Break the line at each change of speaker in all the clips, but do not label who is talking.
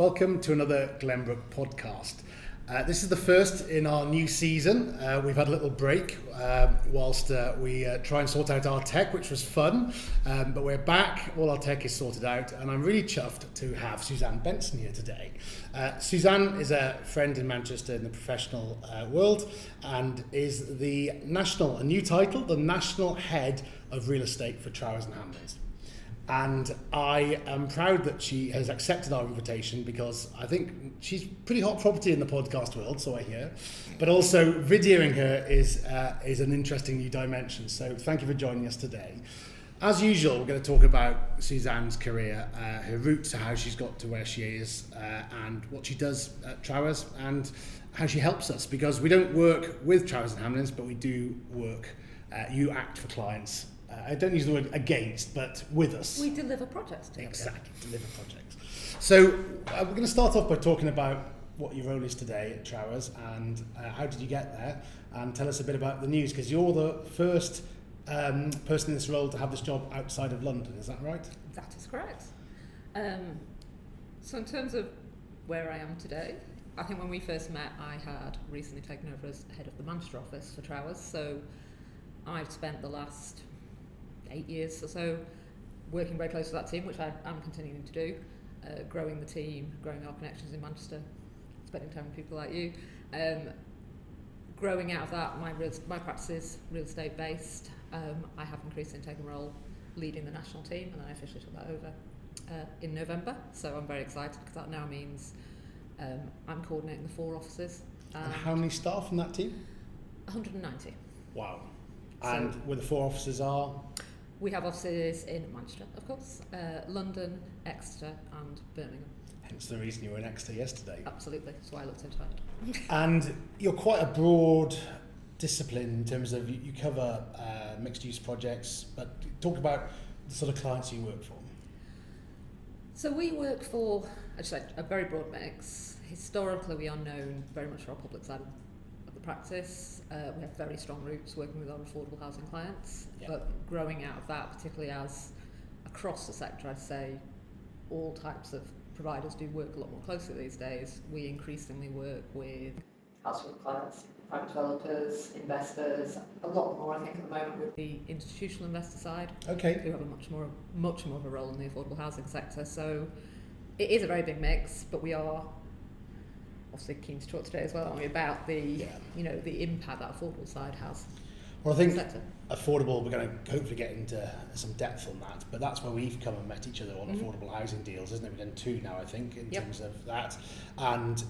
Welcome to another Glenbrook Podcast. This is the first in our new season. We've had a little break whilst we try and sort out our tech, which was fun. But we're back, all our tech is sorted out, and I'm really chuffed to have Suzanne Benson here today. Suzanne is a friend in Manchester in the professional world and is a new title, the National Head of Real Estate for Trowers and Hamlins. And I am proud that she has accepted our invitation because I think she's pretty hot property in the podcast world, so I hear. But also videoing her is an interesting new dimension. So thank you for joining us today. As usual, we're going to talk about Suzanne's career, her route to how she's got to where she is, and what she does at Trowers, and how she helps us. Because we don't work with Trowers and Hamlins, but we do work. You act for clients. I don't use the word against, but with us.
We deliver projects together.
Exactly, deliver projects. So we're going to start off by talking about what your role is today at Trowers and how did you get there, and tell us a bit about the news, because you're the first person in this role to have this job outside of London, is that right?
That is correct. So in terms of where I am today, I think when we first met, I had recently taken over as head of the Manchester office for Trowers, so I've spent the last 8 years or so working very close to that team, which I am continuing to do, growing the team, growing our connections in Manchester, spending time with people like you. Growing out of that, my practice is real estate based. I have increasingly taken a role leading the national team, and then I officially took that over in November, so I'm very excited because that now means I'm coordinating the 4 offices.
And how many staff in that team?
190.
Wow. And where the 4 offices are?
We have offices in Manchester, of course, London, Exeter and Birmingham.
Hence the reason you were in Exeter yesterday.
Absolutely, that's why I looked so tired.
And you're quite a broad discipline in terms of you cover mixed-use projects, but talk about the sort of clients you work for.
So we work for, as I said, a very broad mix. Historically, we are known very much for our public side of the practice. We have very strong roots working with our affordable housing clients, but growing out of that, particularly as across the sector, I'd say all types of providers do work a lot more closely these days. We increasingly work with household clients, private developers, investors, a lot more I think at the moment with the institutional investor side, who have a much more of a role in the affordable housing sector. So it is a very big mix, but we are obviously keen to talk today as well, aren't we, about the the impact that affordable side has.
Well, I think affordable, we're going to hopefully get into some depth on that, but that's where we've come and met each other on affordable housing deals, isn't it? We've done 2 now, I think, in terms of that. And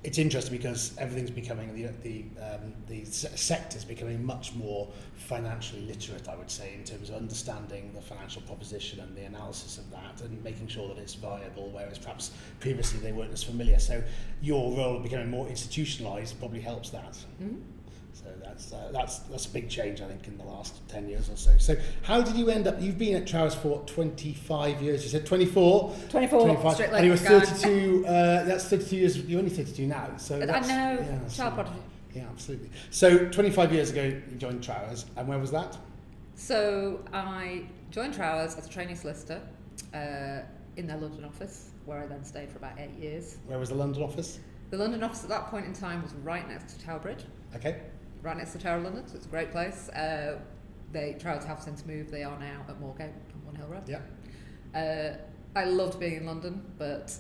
it's interesting because everything's becoming, the sector's becoming much more financially literate, I would say, in terms of understanding the financial proposition and the analysis of that and making sure that it's viable, whereas perhaps previously they weren't as familiar. So your role becoming more institutionalised probably helps that. Mm-hmm. So that's a big change, I think, in the last 10 years or so. So how did you end up, you've been at Trowers for 25 years, you said 24?
25,
and you were 32, that's 32 years, you're only 32 now. So
I know, child prodigy.
Yeah, absolutely. So 25 years ago, you joined Trowers, and where was that?
So I joined Trowers as a trainee solicitor in their London office, where I then stayed for about 8 years.
Where was the London office?
The London office at that point in time was right next to Tower Bridge.
Okay. Right
next to the Tower of London, so it's a great place. Trowers have since moved. They are now at Moorgate on One Hill Road.
Yeah.
I loved being in London, but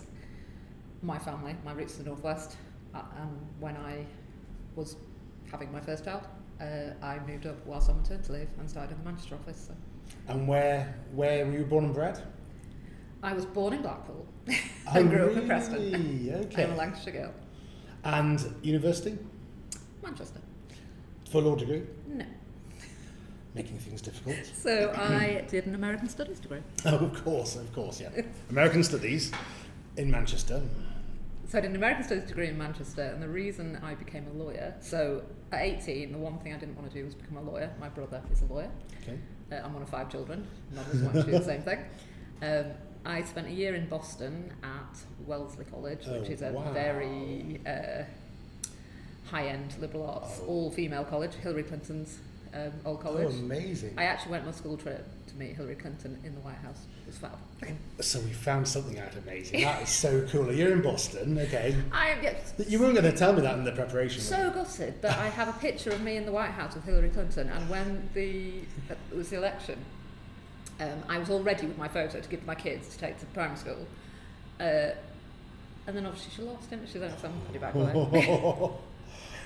my family, my roots in the northwest, and when I was having my first child, I moved up whilst on maternity leave and started in the Manchester office. So.
And where were you born and bred?
I was born in Blackpool and grew up in Preston.
Okay.
I'm a Lancashire girl.
And university?
Manchester.
Full law degree?
No.
Making things difficult.
So I did an American Studies degree.
Oh, of course, yeah. American Studies in Manchester.
So I did an American Studies degree in Manchester, and the reason I became a lawyer, so at 18, the one thing I didn't want to do was become a lawyer. My brother is a lawyer.
Okay.
I'm one of 5 children. None of us want to do the same thing. I spent a year in Boston at Wellesley College, which is a very high-end liberal arts, all-female college, Hillary Clinton's Old College.
Oh, amazing.
I actually went on a school trip to meet Hillary Clinton in the White House. It was fab.
So we found something out amazing. That is so cool. You're in Boston, okay.
Yes.
You weren't going to tell me that in the preparation.
So gutted that I have a picture of me in the White House with Hillary Clinton, and when it was the election, I was all ready with my photo to give to my kids to take to primary school. And then obviously she lost, didn't she? Then some pretty bad way.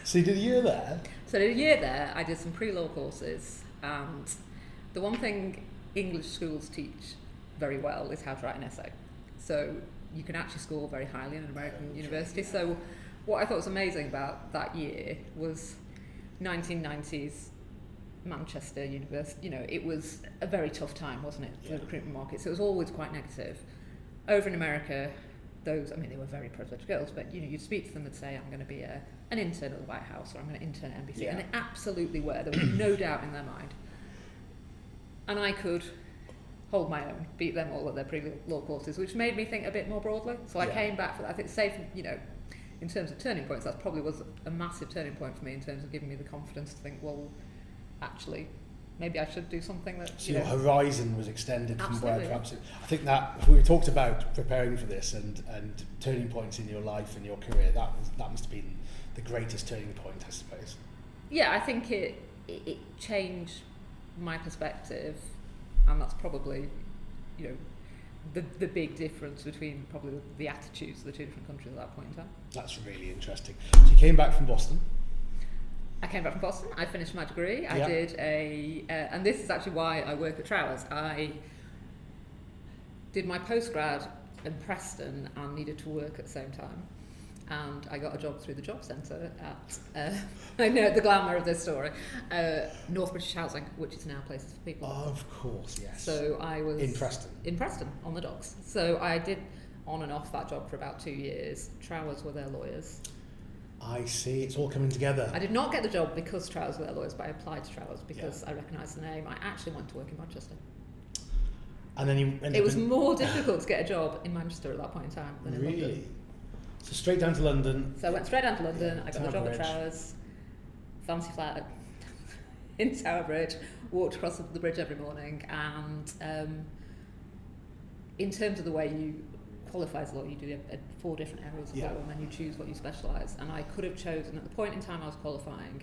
So you did a year there?
So I did a year there. I did some pre-law courses, and the one thing English schools teach very well is how to write an essay. So you can actually score very highly in an American university. So what I thought was amazing about that year was 1990s Manchester University. It was a very tough time, wasn't it, for the recruitment market? So it was always quite negative. Over in America, they were very privileged girls, but you'd speak to them and say, I'm going to be an intern at the White House, or I'm going to intern at NBC, and they absolutely were. There was no doubt in their mind. And I could hold my own, beat them all at their pre-law courses, which made me think a bit more broadly. So I came back for that. I think, in terms of turning points, that probably was a massive turning point for me in terms of giving me the confidence to think, well, actually, maybe I should do something that...
So your horizon was extended from where perhaps... I think that we talked about preparing for this and turning points in your life and your career. That must have been the greatest turning point, I suppose.
Yeah, I think it changed my perspective, and that's probably, the big difference between probably the attitudes of the two different countries at that point in time.
That's really interesting. So you came back from Boston.
I came back from Boston. I finished my degree. I did and this is actually why I work at Trowers. I did my postgrad in Preston and needed to work at the same time. And I got a job through the job centre at, I know the glamour of this story, North British Housing, which is now Places for People.
Oh, of course, yes.
So I was...
In Preston?
In Preston, on the docks. So I did on and off that job for about 2 years. Trowers were their lawyers.
I see, it's all coming together.
I did not get the job because Trowers were their lawyers, but I applied to Trowers because I recognised the name. I actually went to work in Manchester.
And then
it was more difficult to get a job in Manchester at that point in time than in London.
Really? So straight down to London.
So I went straight down to London. I got a job at Trowers, fancy flat in Tower Bridge, walked across the bridge every morning, and in terms of the way you qualify as a lawyer, you do 4 different areas of law, and then you choose what you specialise. And I could have chosen, at the point in time I was qualifying,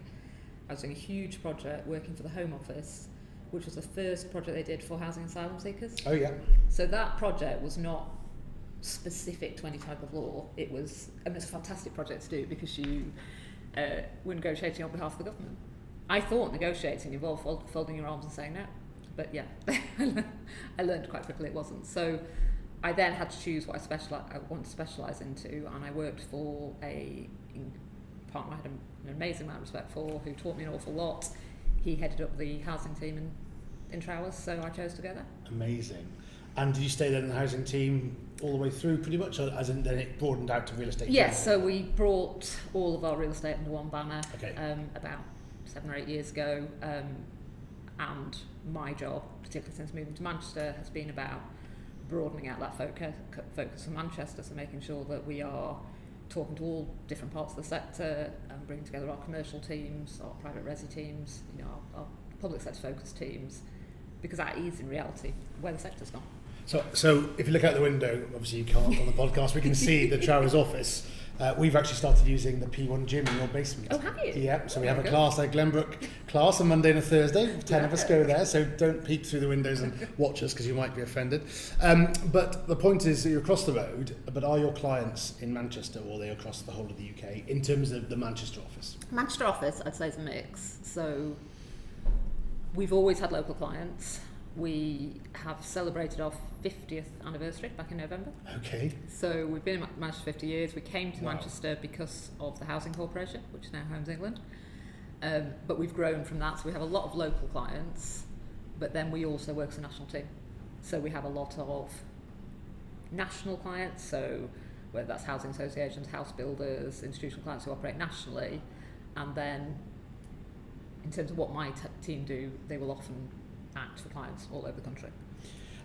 I was doing a huge project working for the Home Office, which was the first project they did for housing asylum seekers.
Oh yeah.
So that project was not specific to any type of law. It was, it's a fantastic project to do because you were negotiating on behalf of the government. I thought negotiating involved folding your arms and saying no, but yeah, I learned quite quickly it wasn't. So I then had to choose what I want to specialise into, and I worked for a partner I had an amazing amount of respect for, who taught me an awful lot. He headed up the housing team in Trowers, so I chose to go there.
Amazing. And did you stay there in the housing team all the way through pretty much, or as in then it broadened out to real estate?
Yes, so we brought all of our real estate under one banner about 7 or 8 years ago, and my job, particularly since moving to Manchester, has been about broadening out that focus for Manchester, so making sure that we are talking to all different parts of the sector and bringing together our commercial teams, our private resi teams, our public sector focused teams, because that is in reality where the sector's gone.
So if you look out the window, obviously you can't on the podcast, we can see the Trowers office. We've actually started using the P1 gym in your basement.
Oh, have you?
Yeah, so we have a class, a Glenbrook class on Monday and a Thursday. 10 of us go there, so don't peek through the windows and watch us because you might be offended. But the point is that you're across the road, but are your clients in Manchester or are they across the whole of the UK in terms of the Manchester office?
Manchester office, I'd say, is a mix. So we've always had local clients. We have celebrated our 50th anniversary back in November.
Okay.
So we've been in Manchester 50 years. We came to Manchester because of the Housing Corporation, which is now Homes England. But we've grown from that. So we have a lot of local clients, but then we also work as a national team. So we have a lot of national clients, so whether that's housing associations, house builders, institutional clients who operate nationally. And then in terms of what my team do, they will often act for clients all over the country.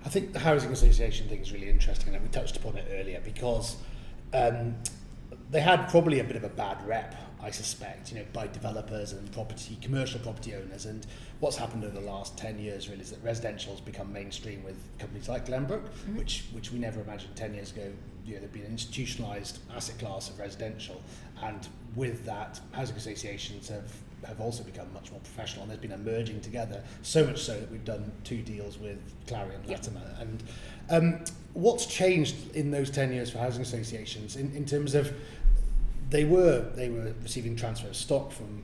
I think the housing association thing is really interesting, and we touched upon it earlier because they had probably a bit of a bad rep, I suspect, by developers and commercial property owners. And what's happened over the last 10 years really is that residential's become mainstream with companies like Glenbrook, which we never imagined 10 years ago. There'd been an institutionalised asset class of residential, and with that, housing associations have also become much more professional, and there's been a merging together, so much so that we've done 2 deals with Clarion Latimer. And what's changed in those 10 years for housing associations in terms of they were receiving transfer of stock from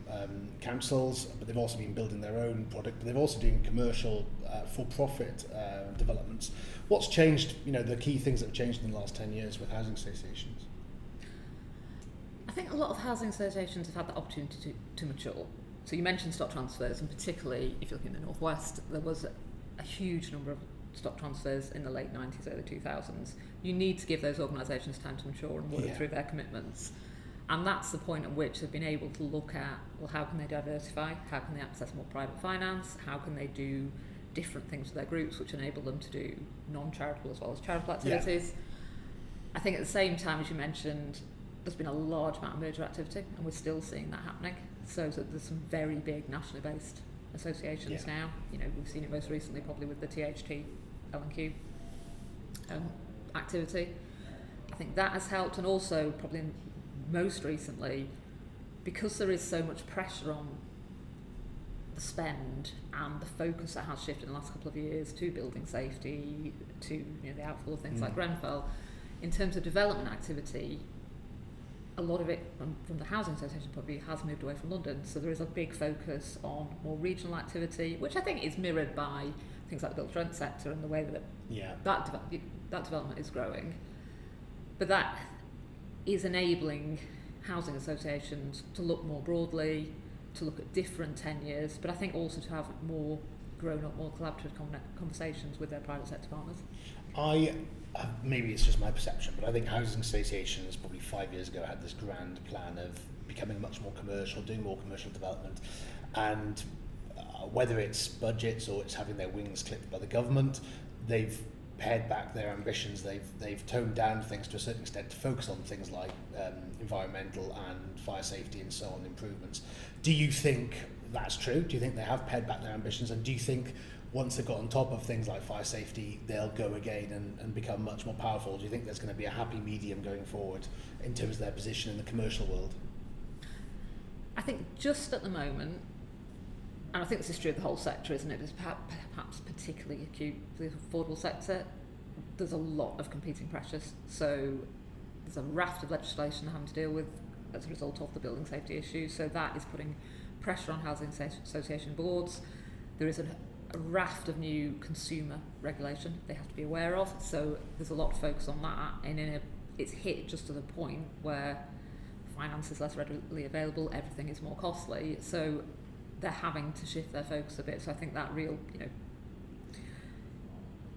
councils, but they've also been building their own product, but they've also doing commercial for-profit developments. What's changed, the key things that have changed in the last 10 years with housing associations?
I think a lot of housing associations have had the opportunity to mature. So you mentioned stock transfers, and particularly if you're looking in the Northwest, there was a huge number of stock transfers in the late 90s, early 2000s. You need to give those organisations time to mature and work through their commitments. And that's the point at which they've been able to look at, well, how can they diversify? How can they access more private finance? How can they do different things with their groups which enable them to do non-charitable as well as charitable activities? I think at the same time, as you mentioned, there's been a large amount of merger activity, and we're still seeing that happening. So there's some very big nationally based associations now. We've seen it most recently probably with the THT L&Q activity. I think that has helped, and also probably most recently, because there is so much pressure on the spend and the focus that has shifted in the last couple of years to building safety, to the outfall of things like Grenfell, in terms of development activity, a lot of it from the housing association point of view has moved away from London. So there is a big focus on more regional activity, which I think is mirrored by things like the built-to-rent sector and the way that that development is growing. But that is enabling housing associations to look more broadly, to look at different tenures, but I think also to have more grown-up, more collaborative conversations with their private sector partners. Maybe it's just my perception, but I think housing associations probably 5 years ago had this grand plan of becoming much more commercial, doing more commercial development, and whether it's budgets or it's having their wings clipped by the government, they've pared back their ambitions. They've toned down things to a certain extent to focus on things like environmental and fire safety and so on improvements. Do you think that's true? Do you think they have pared back their ambitions, and do you think once they've got on top of things like fire safety, they'll go again and become much more powerful? Do you think there's going to be a happy medium going forward in terms of their position in the commercial world? I think just at the moment, and I think this is true of the whole sector, isn't it? It's perhaps particularly acute for the affordable sector. There's a lot of competing pressures. So there's a raft of legislation they're having to deal with as a result of the building safety issue. So that is putting pressure on housing association boards. There is a raft of new consumer regulation they have to be aware of. So there's a lot of focus on that. And it's hit just to the point where finance is less readily available, everything is more costly. So they're having to shift their focus a bit. So I think that real,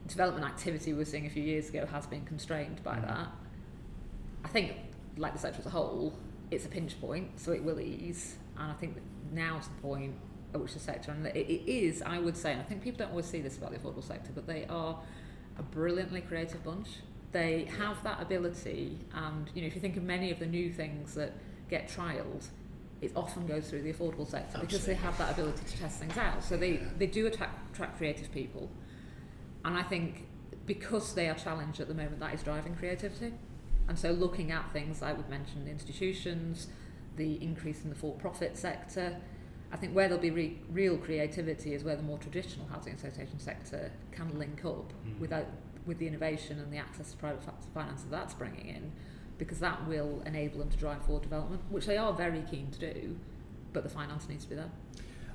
development activity we were seeing a few years ago has been constrained by that. I think, like the sector as a whole, it's a pinch point, so it will ease. And I think that now's the point at which the sector, and it is, I would say, and I think people don't always see this about the affordable sector, but they are a brilliantly creative bunch. They have that ability, and if you think of many of the new things that get trialled, it often goes through the affordable sector. Absolutely. Because they have that ability to test things out. So they do attract creative people. And I think because they are challenged at the moment, that is driving creativity. And so looking at things like we've mentioned, institutions, the increase in the for-profit sector, I think where there'll be real creativity is where the more traditional housing association sector can link up with the innovation and the access to private finance that that's bringing in, because that will enable them to drive forward development, which they are very keen to do, but the finance needs to be there.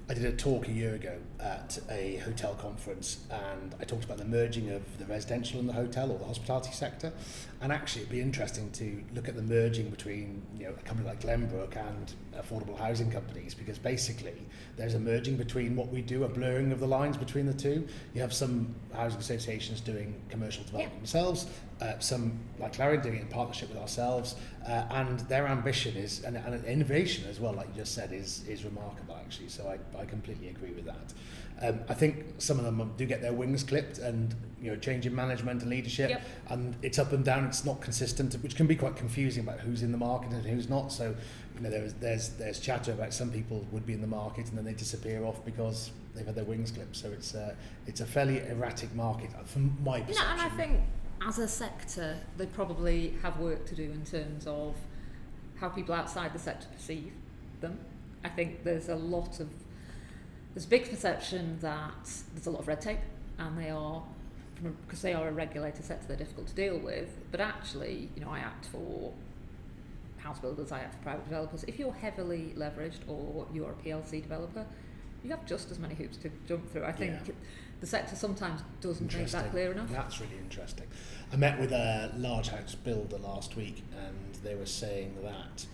I did a talk a year ago at a hotel conference, and I talked about the merging of the residential and the hotel or the hospitality sector. And actually it'd be interesting to look at the merging between a company like Glenbrook and affordable housing companies, because basically there's a merging between what we do, a blurring of the lines between the two. You have some housing associations doing commercial development themselves, some like Clarion doing it in partnership with ourselves, and their ambition is, and innovation as well, like you just said, is remarkable actually. So I completely agree with that. I think some of them do get their wings clipped, and change in management and leadership, and it's up and down. It's not consistent, which can be quite confusing about who's in the market and who's not. So there's chatter about some people would be in the market and then they disappear off because they've had their wings clipped. So it's a fairly erratic market from my perception.
And I think as a sector, they probably have work to do in terms of how people outside the sector perceive them. I think there's a big perception that there's a lot of red tape, and because they are a regulated sector, they're difficult to deal with. But actually, I act for house builders, I act for private developers. If you're heavily leveraged or you're a PLC developer, you have just as many hoops to jump through. I think the sector sometimes doesn't make that clear enough.
That's really interesting. I met with a large house builder last week, and they were saying that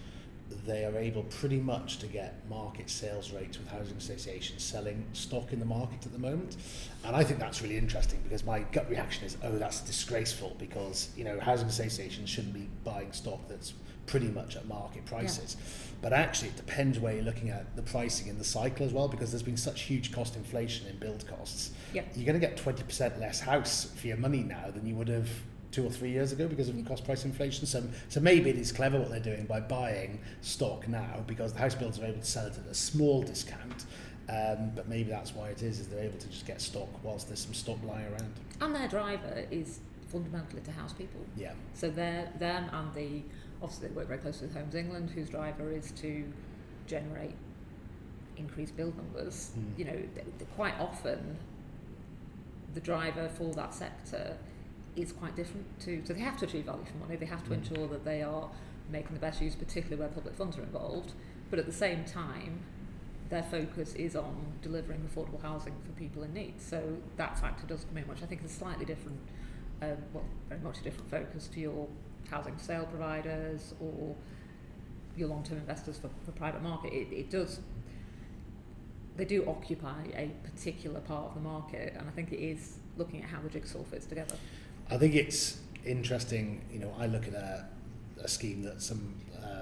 they are able pretty much to get market sales rates with housing associations selling stock in the market at the moment. And I think that's really interesting, because my gut reaction is, that's disgraceful, because housing associations shouldn't be buying stock that's pretty much at market prices. But actually it depends where you're looking at the pricing in the cycle as well, because there's been such huge cost inflation in build costs. You're going to get 20% less house for your money now than you would have 2 or 3 years ago because of cost price inflation. So maybe it is clever what they're doing by buying stock now, because the house builders are able to sell it at a small discount. But maybe that's why it is they're able to just get stock whilst there's some stock lying around.
And their driver is fundamentally to house people. So them and obviously they work very closely with Homes England, whose driver is to generate increased build numbers. Quite often the driver for that sector is quite different so they have to achieve value for money. They have to ensure that they are making the best use, particularly where public funds are involved. But at the same time, their focus is on delivering affordable housing for people in need. So that factor does come in, which I think is slightly different, very much a different focus to your housing for sale providers or your long-term investors for private market. They do occupy a particular part of the market, and I think it is looking at how the jigsaw fits together.
I think it's interesting, I look at a scheme that some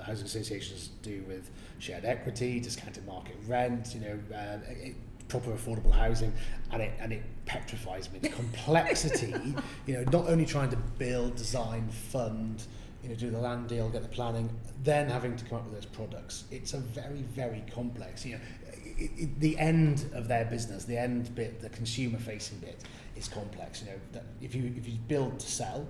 housing associations do with shared equity, discounted market rent, proper affordable housing, and it petrifies me. The complexity, not only trying to build, design, fund, do the land deal, get the planning, then having to come up with those products. It's a very, very complex, the end of their business, the end bit, the consumer facing bit, is complex. That if you build to sell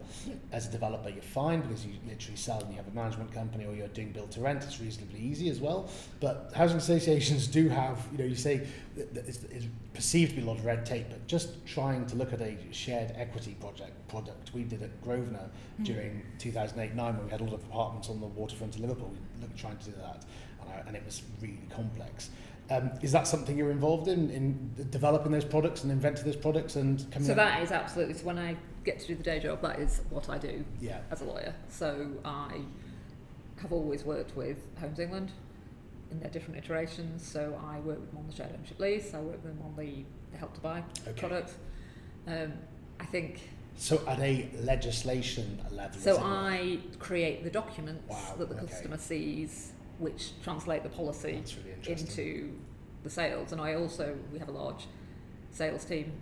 as a developer, you're fine, because you literally sell and you have a management company, or you're doing build to rent. It's reasonably easy as well. But housing associations do have, you say that it's perceived to be a lot of red tape, but just trying to look at a shared equity product we did at Grosvenor during 2008-9, when we had a lot of apartments on the waterfront of Liverpool. We looked trying to do that, and it was really complex. Is that something you're involved in developing those products and inventing those products and coming? So
that is absolutely. So when I get to do the day job, that is what I do as a lawyer. So I have always worked with Homes England in their different iterations. So I work with them on the shared ownership lease. I work with them on the Help to Buy product. I think. So
at a legislation level.
So I create the documents that the customer sees, which translate the policy into the sales. And we have a large sales team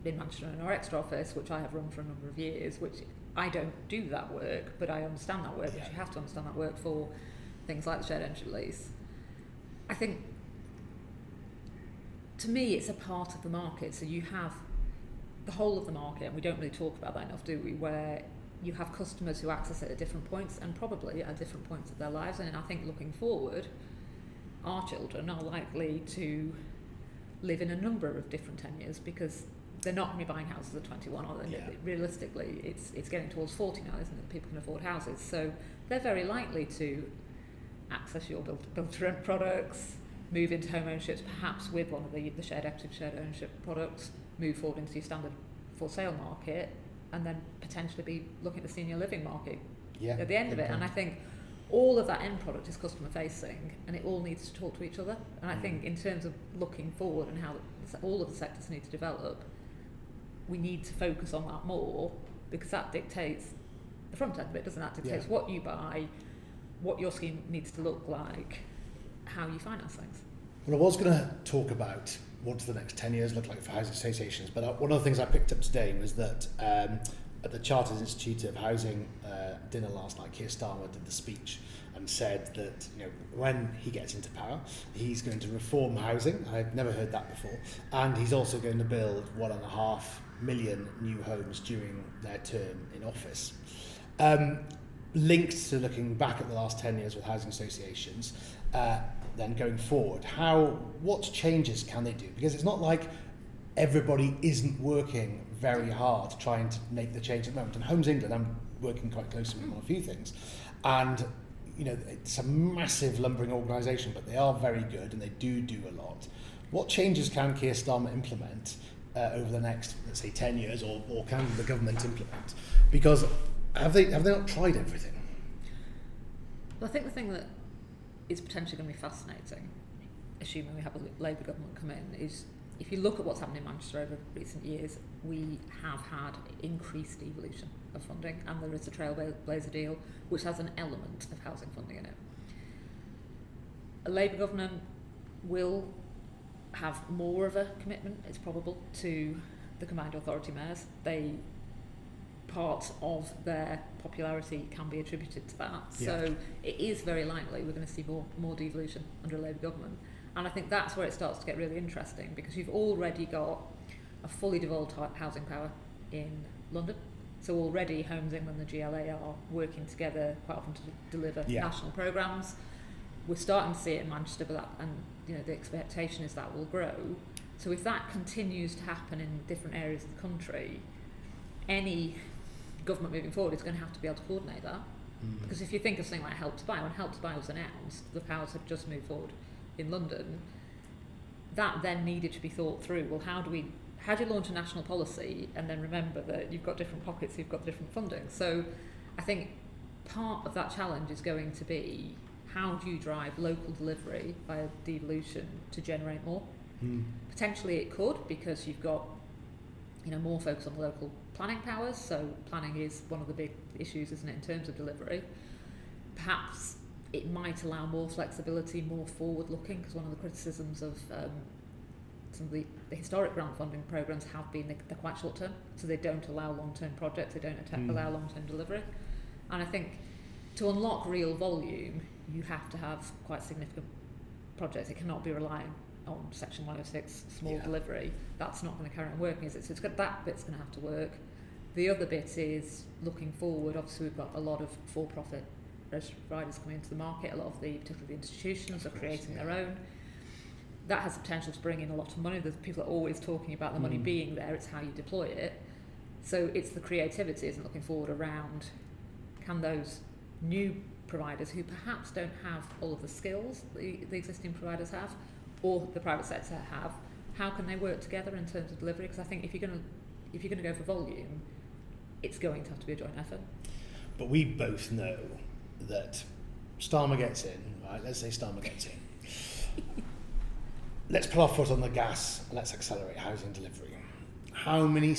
in Manchester in our extra office, which I have run for a number of years, which I don't do that work, but I understand that work, because you have to understand that work for things like the shared ownership lease. I think, to me, it's a part of the market. So you have the whole of the market, and we don't really talk about that enough, do we, where you have customers who access it at different points, and probably at different points of their lives. And I think looking forward, our children are likely to live in a number of different tenures, because they're not going to be buying houses at 21, are they? Realistically, it's getting towards 40 now, isn't it? People can afford houses. So they're very likely to access your build to rent products, move into home ownerships, perhaps with one of the shared equity, shared ownership products, move forward into your standard for sale market, and then potentially be looking at the senior living market at the end of it. And I think all of that end product is customer facing, and it all needs to talk to each other. And I think in terms of looking forward and how all of the sectors need to develop, we need to focus on that more, because that dictates the front end of it, doesn't it? That dictates what you buy, what your scheme needs to look like, how you finance things.
Well, I was going to talk about what does the next 10 years look like for housing associations, but one of the things I picked up today was that at the Chartered Institute of Housing dinner last night, Keir Starmer did the speech and said that when he gets into power, he's going to reform housing. I've never heard that before. And he's also going to build 1.5 million new homes during their term in office. Linked to looking back at the last 10 years with housing associations, then going forward, what changes can they do? Because it's not like everybody isn't working very hard trying to make the change at the moment. And Homes England, I'm working quite closely with them on a few things. And it's a massive lumbering organisation, but they are very good and they do a lot. What changes can Keir Starmer implement over the next, let's say, 10 years, or can the government implement? Because have they not tried everything?
Well, I think the thing that is potentially going to be fascinating, assuming we have a Labour government come in, is if you look at what's happened in Manchester over recent years, we have had increased devolution of funding, and there is a Trailblazer deal which has an element of housing funding in it. A Labour government will have more of a commitment, it's probable, to the combined authority mayors. Part of their popularity can be attributed to that. Yeah. So it is very likely we're going to see more devolution under a Labour government. And I think that's where it starts to get really interesting, because you've already got a fully devolved housing power in London. So already Homes England and the GLA are working together quite often to deliver national programmes. We're starting to see it in Manchester, the expectation is that will grow. So if that continues to happen in different areas of the country, any government moving forward is going to have to be able to coordinate that. Because if you think of something like Help to Buy, when Help to Buy was announced, the powers had just moved forward in London. That then needed to be thought through. Well, how do you launch a national policy and then remember that you've got different pockets, you've got different funding? So I think part of that challenge is going to be, how do you drive local delivery via devolution to generate more? Potentially it could, because you've got more focus on local planning powers. So planning is one of the big issues, isn't it, in terms of delivery. Perhaps it might allow more flexibility, more forward-looking, because one of the criticisms of some of the historic grant funding programmes have been they're quite short-term, so they don't allow long-term projects, they don't allow long-term delivery. And I think to unlock real volume, you have to have quite significant projects. It cannot be relying on Section 106 small delivery. That's not going to carry on working, is it? So that bit's going to have to work. The other bit is looking forward. Obviously, we've got a lot of for-profit registered providers coming into the market. A lot of particularly the institutions, are creating their own. That has the potential to bring in a lot of money. There's people are always talking about the money being there. It's how you deploy it. So it's the creativity, isn't looking forward around, can those new providers who perhaps don't have all of the skills the existing providers have, or the private sector have, how can they work together in terms of delivery? Because I think if you're going to go for volume, it's going to have to be a joint effort.
But we both know that Starmer gets in, right? Let's say Starmer gets in. Let's put our foot on the gas and let's accelerate housing delivery. How many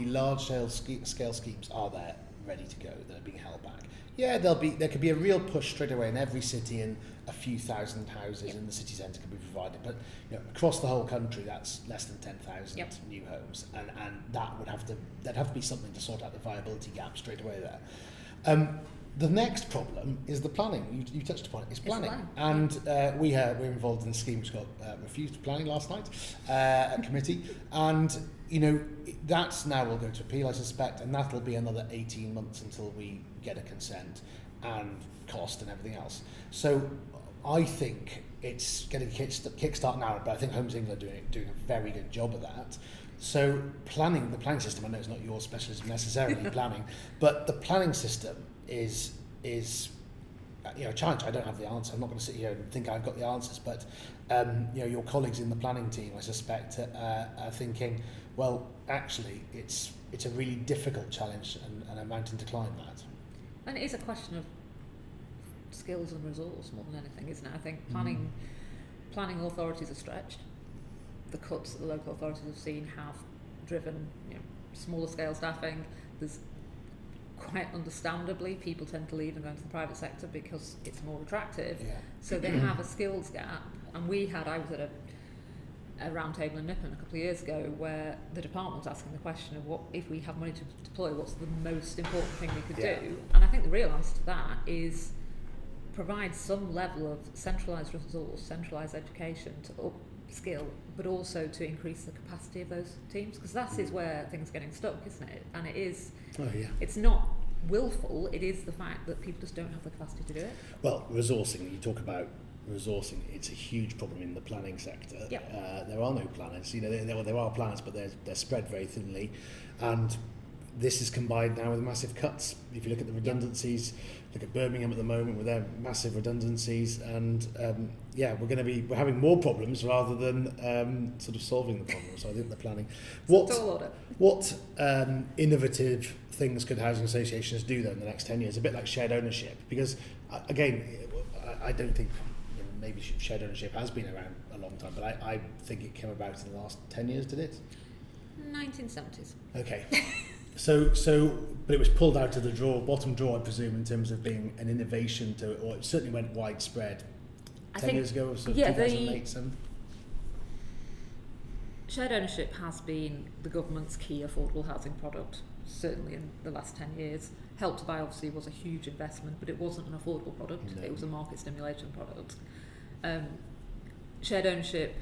large-scale schemes are there ready to go that are being held back? Yeah, there could be a real push straight away in every city, and a few thousand houses in the city centre could be provided. But across the whole country, that's less than 10,000 new homes, and there'd have to be something to sort out the viability gap straight away there. The next problem is the planning. You touched upon it. It's planning. And we're involved in a scheme which got refused planning last night at committee. And, that's now will go to appeal, I suspect, and that'll be another 18 months until we get a consent and cost and everything else. So I think it's getting kickstart now, but I think Homes England are doing a very good job of that. So the planning system, I know it's not your specialism necessarily, planning, but the planning system is a challenge. I don't have the answer. I'm not going to sit here and think I've got the answers, but your colleagues in the planning team, I suspect, are thinking, well, actually, it's a really difficult challenge and a mountain to climb that.
And it is a question of skills and resource more than anything, isn't it? I think planning authorities are stretched. The cuts that the local authorities have seen have driven smaller scale staffing. There's quite understandably people tend to leave and go into the private sector because it's more attractive.
Yeah.
So they have a skills gap. And I was at a round table in Nippon a couple of years ago where the department was asking the question of what if we have money to deploy, what's the most important thing we could do? And I think the real answer to that is provide some level of centralised resource, centralised education to upskill, but also to increase the capacity of those teams, because that is where things are getting stuck, isn't it? And it is, it's not willful, it is the fact that people just don't have the capacity to do it.
Well, resourcing, you talk about resourcing, it's a huge problem in the planning sector. There are no planners, there are planners, but they're spread very thinly, and this is combined now with massive cuts. If you look at the redundancies, look at Birmingham at the moment with their massive redundancies, and we're having more problems rather than sort of solving the problems. So I think the planning. What innovative things could housing associations do though in the next 10 years? A bit like shared ownership, because again, I don't think maybe shared ownership has been around a long time, but I think it came about in the last 10 years. Did it?
1970s.
Okay. So, but it was pulled out of the bottom drawer, I presume, in terms of being an innovation or it certainly went widespread 10 years ago, or so, 2008, 7.
Shared ownership has been the government's key affordable housing product, certainly in the last 10 years. Help to Buy obviously was a huge investment, but it wasn't an affordable product, it was a market stimulation product. Shared ownership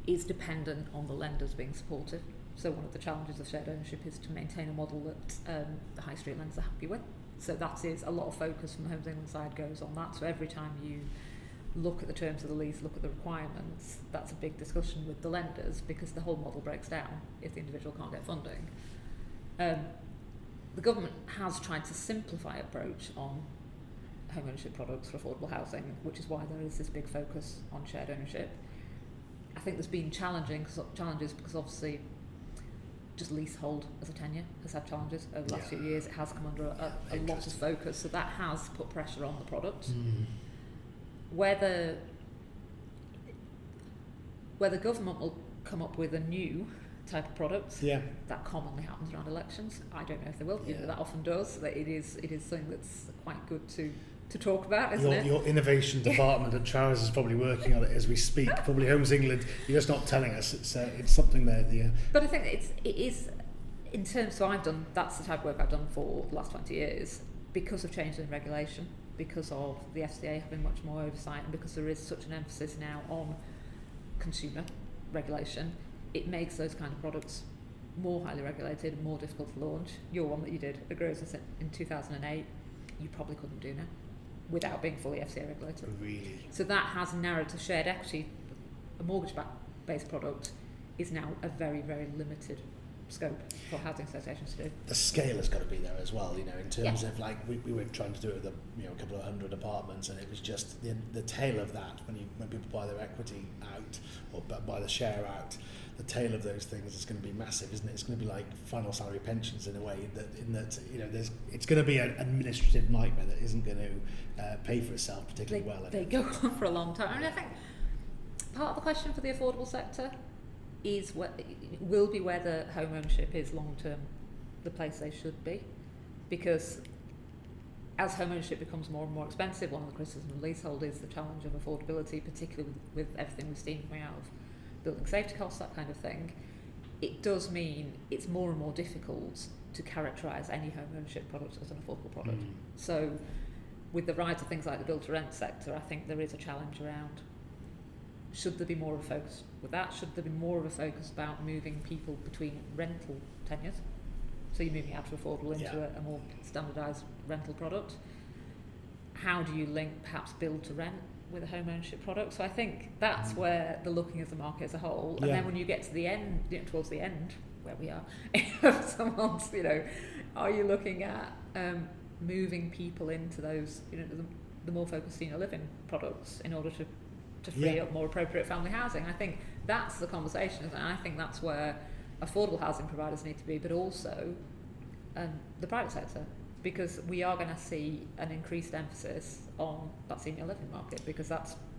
is dependent on the lenders being supportive. So one of the challenges of shared ownership is to maintain a model that the high street lenders are happy with. So that is a lot of focus from the Homes England side goes on that. So every time you look at the terms of the lease, look at the requirements, that's a big discussion with the lenders because the whole model breaks down if the individual can't get funding. The government has tried to simplify approach on home ownership products for affordable housing, which is why there is this big focus on shared ownership. I think there's been challenges because obviously just leasehold as a tenure has had challenges over the last few years. It has come under a lot of focus, so that has put pressure on the product. Whether government will come up with a new type of product, that commonly happens around elections. I don't know if they will, but that often does. That it is something that's quite good to talk about, isn't it?
Your innovation department at Trowers is probably working on it as we speak. Probably Homes England, you're just not telling us. It's something there.
But I think it is in terms. So that's the type of work I've done for the last 20 years because of changes in regulation, because of the FCA having much more oversight, and because there is such an emphasis now on consumer regulation. It makes those kind of products more highly regulated and more difficult to launch. Your one that you did, Agrosis, in 2008, you probably couldn't do now without being fully FCA regulated.
Really?
So that has narrowed to shared equity. A mortgage-based product is now a very, very limited scope for housing associations to do.
The scale has got to be there as well, in terms of like we were trying to do it with a couple of hundred apartments, and it was just the tail of that when people buy their equity out or buy the share out. The tail of those things is going to be massive, isn't it? It's going to be like final salary pensions in a way. It's going to be an administrative nightmare that isn't going to pay for itself particularly well.
They go on for a long time. And I think part of the question for the affordable sector will be whether home ownership is long term the place they should be, because as home ownership becomes more and more expensive, one of the criticisms of leasehold is the challenge of affordability, particularly with everything we've seen coming out of building safety costs, that kind of thing. It does mean it's more and more difficult to characterise any home ownership product as an affordable product. So with the rise of things like the build-to-rent sector, I think there is a challenge around, should there be more of a focus with that? Should there be more of a focus about moving people between rental tenures? So you're moving out of affordable into a more standardised rental product. How do you link perhaps build-to-rent with a home ownership product? So I think that's where they're looking at the market as a whole. And then when you get to the end, towards the end, where we are, of someone's, are you looking at moving people into those, the more focused senior living products in order to free up more appropriate family housing? I think that's the conversation, and I think that's where affordable housing providers need to be, but also the private sector, because we are going to see an increased emphasis on that senior living market, because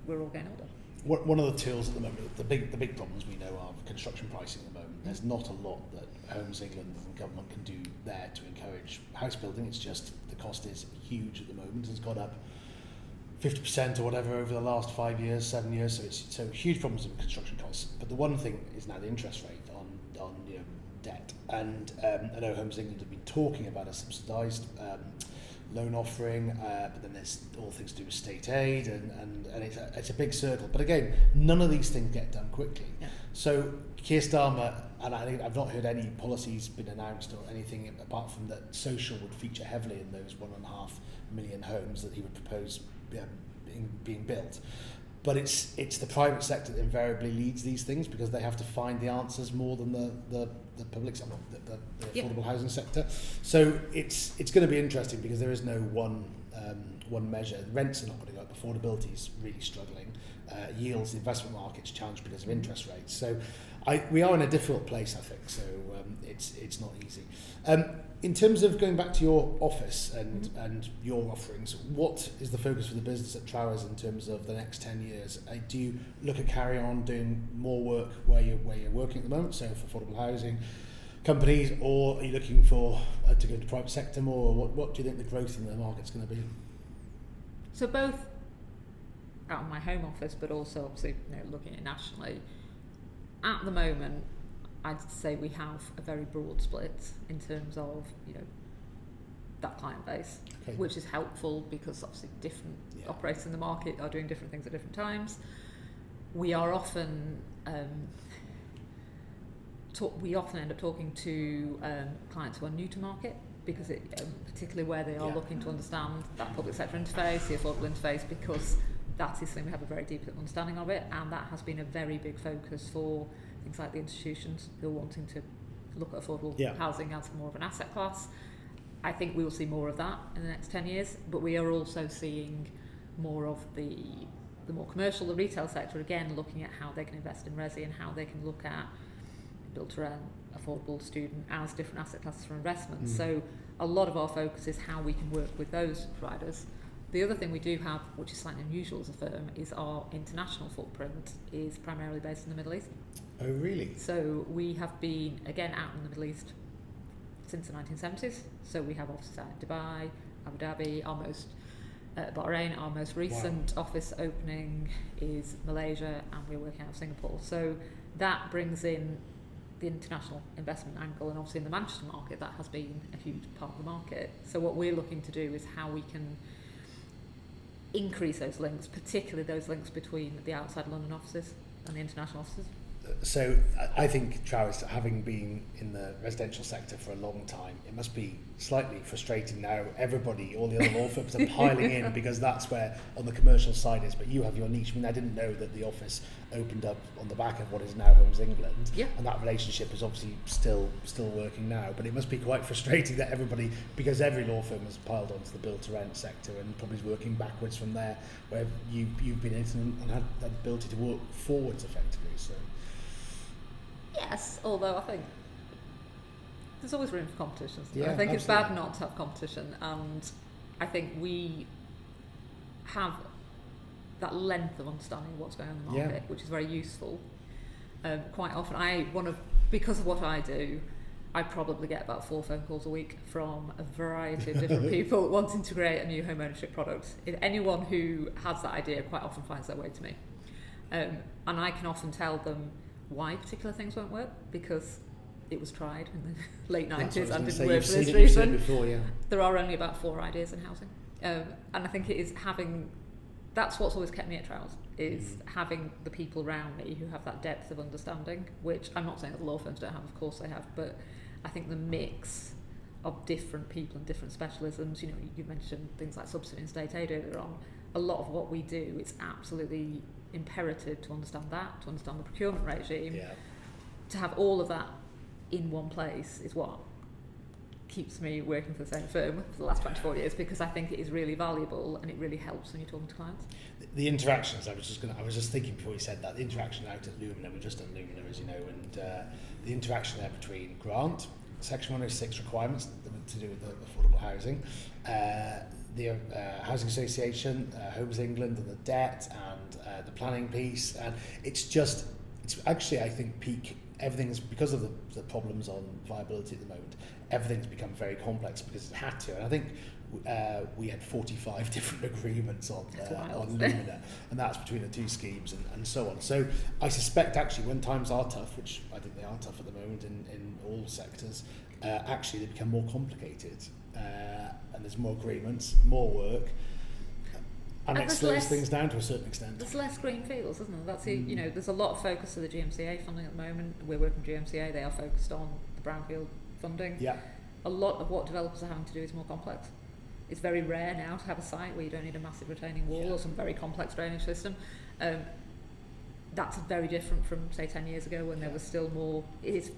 we're all getting older.
one of the tools at the moment, the big problems we know are construction pricing at the moment. There's not a lot that Homes England and government can do there to encourage house building. It's just the cost is huge at the moment. It's gone up 50% or whatever over the last 5 years, 7 years. So it's huge problems with construction costs. But the one thing is now the interest rate on debt. And I know Homes England have been talking about a subsidised loan offering, but then there's all things to do with state aid, and it's a big circle. But again, none of these things get done quickly. Yeah. So Keir Starmer, and I think I've not heard any policies been announced or anything apart from that social would feature heavily in those 1.5 million homes that he would propose being built. But it's the private sector that invariably leads these things because they have to find the answers more than the public sector, the affordable housing sector. So it's going to be interesting because there is no one measure. Rents are not going to go up. Affordability is really struggling. Yields, the investment market's challenged because of interest rates. So we are in a difficult place, I think. So it's not easy. In terms of going back to your office and your offerings, what is the focus for the business at Trowers in terms of the next 10 years? Do you look at carry on doing more work where you're working at the moment, so for affordable housing companies, or are you looking for to go into private sector more? Or what do you think the growth in the market's going to be?
So both out of my home office, but also obviously looking at nationally. At the moment, I'd say we have a very broad split in terms of that client base, which is helpful because obviously different operators in the market are doing different things at different times. We are often end up talking to clients who are new to market because particularly where they are looking to understand that public sector interface, the affordable interface, because that is something we have a very deep understanding of it, and that has been a very big focus for things like the institutions who are wanting to look at affordable housing as more of an asset class. I think we will see more of that in the next 10 years, but we are also seeing more of the more commercial, the retail sector, again, looking at how they can invest in resi and how they can look at build to rent, affordable student as different asset classes for investment. So a lot of our focus is how we can work with those providers. The other thing we do have, which is slightly unusual as a firm, is our international footprint is primarily based in the Middle East.
Oh, really?
So we have been, again, out in the Middle East since the 1970s. So we have offices out in Dubai, Abu Dhabi, Bahrain. Our most recent office opening is Malaysia, and we're working out of Singapore. So that brings in the international investment angle, and obviously in the Manchester market, that has been a huge part of the market. So what we're looking to do is how we can increase those links, particularly those links between the outside London offices and the international offices.
So I think Trowers, having been in the residential sector for a long time, it must be slightly frustrating now. Everybody, all the other law firms are piling in because that's where on the commercial side is, but you have your niche. I mean, I didn't know that the office opened up on the back of what is now Homes England, and that relationship is obviously still working now, but it must be quite frustrating that everybody, because every law firm has piled onto the build to rent sector and probably is working backwards from there, where you've been in and had that ability to work forwards effectively. So
yes, although I think there's always room for competition.
Yeah,
I think
absolutely.
It's bad not to have competition, and I think we have that length of understanding of what's going on in the market, which is very useful. Quite often, because of what I do, I probably get about 4 phone calls a week from a variety of different people wanting to create a new home ownership product. If anyone who has that idea quite often finds their way to me, and I can often tell them why particular things won't work because it was tried in the late 90s and didn't work for this reason.
Before,
There are only about 4 ideas in housing, and I think it is that's what's always kept me at Trowers, is having the people around me who have that depth of understanding, which I'm not saying that the law firms don't have, of course they have, but I think the mix of different people and different specialisms, you mentioned things like subsidy and state aid earlier on, a lot of what we do, it's absolutely imperative to understand that, to understand the procurement regime, to have all of that in one place is what keeps me working for the same firm for the last 24 years, because I think it is really valuable and it really helps when you're talking to clients.
The interactions, I was just thinking before you said that, the interaction out at Lumina, we've just done Lumina, as you know, and the interaction there between grant, Section 106 requirements to do with the affordable housing, the Housing Association, Homes England and the debt and the planning piece, and it's actually, I think, peak. Everything's, because of the problems on viability at the moment, everything's become very complex because it had to. And I think we had 45 different agreements on Lumina, and that's between the two schemes and so on. So I suspect actually when times are tough, which I think they are tough at the moment in all sectors, actually they become more complicated, and there's more agreements, more work. And it slows things down to a certain extent.
There's less green fields, isn't there? That's there's a lot of focus to the GMCA funding at the moment. We're working with GMCA, they are focused on the brownfield funding.
Yeah.
A lot of what developers are having to do is more complex. It's very rare now to have a site where you don't need a massive retaining wall or some very complex drainage system. That's very different from, say, 10 years ago when there was still more. It's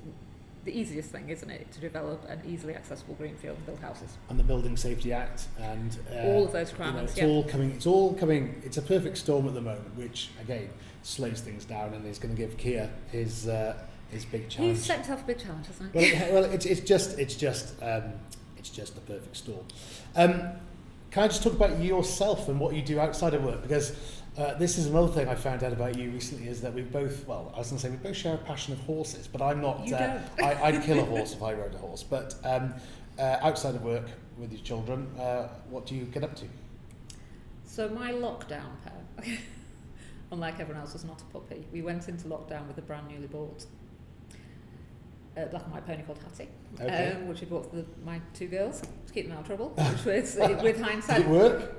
the easiest thing, isn't it, to develop an easily accessible greenfield and build houses.
And the Building Safety Act and
all of those requirements.
It's all coming. It's a perfect storm at the moment, which again slows things down and is going to give Keir his big challenge.
He's set himself a big challenge, hasn't he?
Well, it's just the perfect storm. Can I just talk about yourself and what you do outside of work? Because this is another thing I found out about you recently, is that we both share a passion of horses, but I'm not.
You don't.
I'd kill a horse if I rode a horse. But outside of work with your children, what do you get up to?
So my lockdown pair, unlike everyone else, was not a puppy. We went into lockdown with a brand newly bought black and white pony called Hattie, which we bought for my two girls to keep them out of trouble. Which was, with hindsight,
did it work?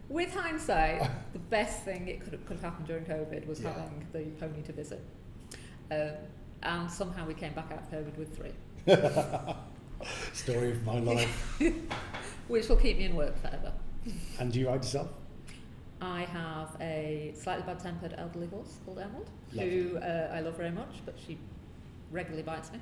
With hindsight, the best thing it could have happened during COVID was having the pony to visit. And somehow we came back out of COVID with 3.
Story of my life.
Which will keep me in work forever.
And do you ride yourself?
I have a slightly bad-tempered elderly horse called Emerald,
Lovely.
who I love very much, but she regularly bites me.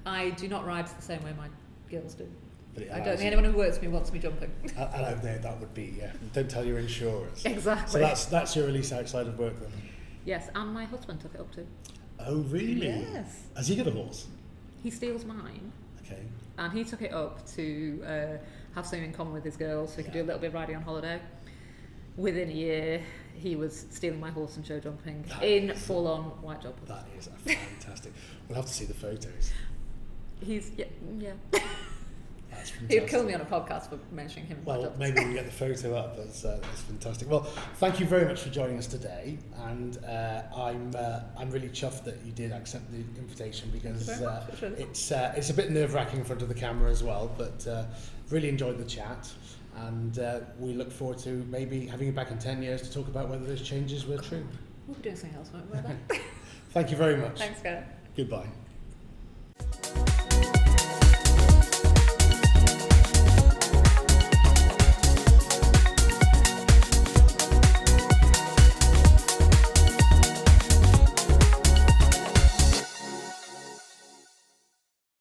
I do not ride the same way my girls do. I don't think anyone who works with me wants me jumping.
I don't know, that would be, don't tell your insurers.
Exactly.
So that's your release outside of work then?
Yes, and my husband took it up too.
Oh, really?
Yes.
Has he got a horse?
He steals mine.
Okay.
And he took it up to have something in common with his girls, so he could do a little bit of riding on holiday. Within a year, he was stealing my horse and show jumping in full-on white job.
That is fantastic. We'll have to see the photos.
He's, yeah.
That's fantastic.
He'd kill me on a podcast for mentioning him.
Well, maybe we can get the photo up. That's fantastic. Well, thank you very much for joining us today, and I'm really chuffed that you did accept the invitation, because it's a bit nerve-wracking in front of the camera as well, but really enjoyed the chat, and we look forward to maybe having you back in 10 years to talk about whether those changes were true.
We'll be doing something else, won't we?
Thank you very much.
Thanks, Gareth.
Goodbye.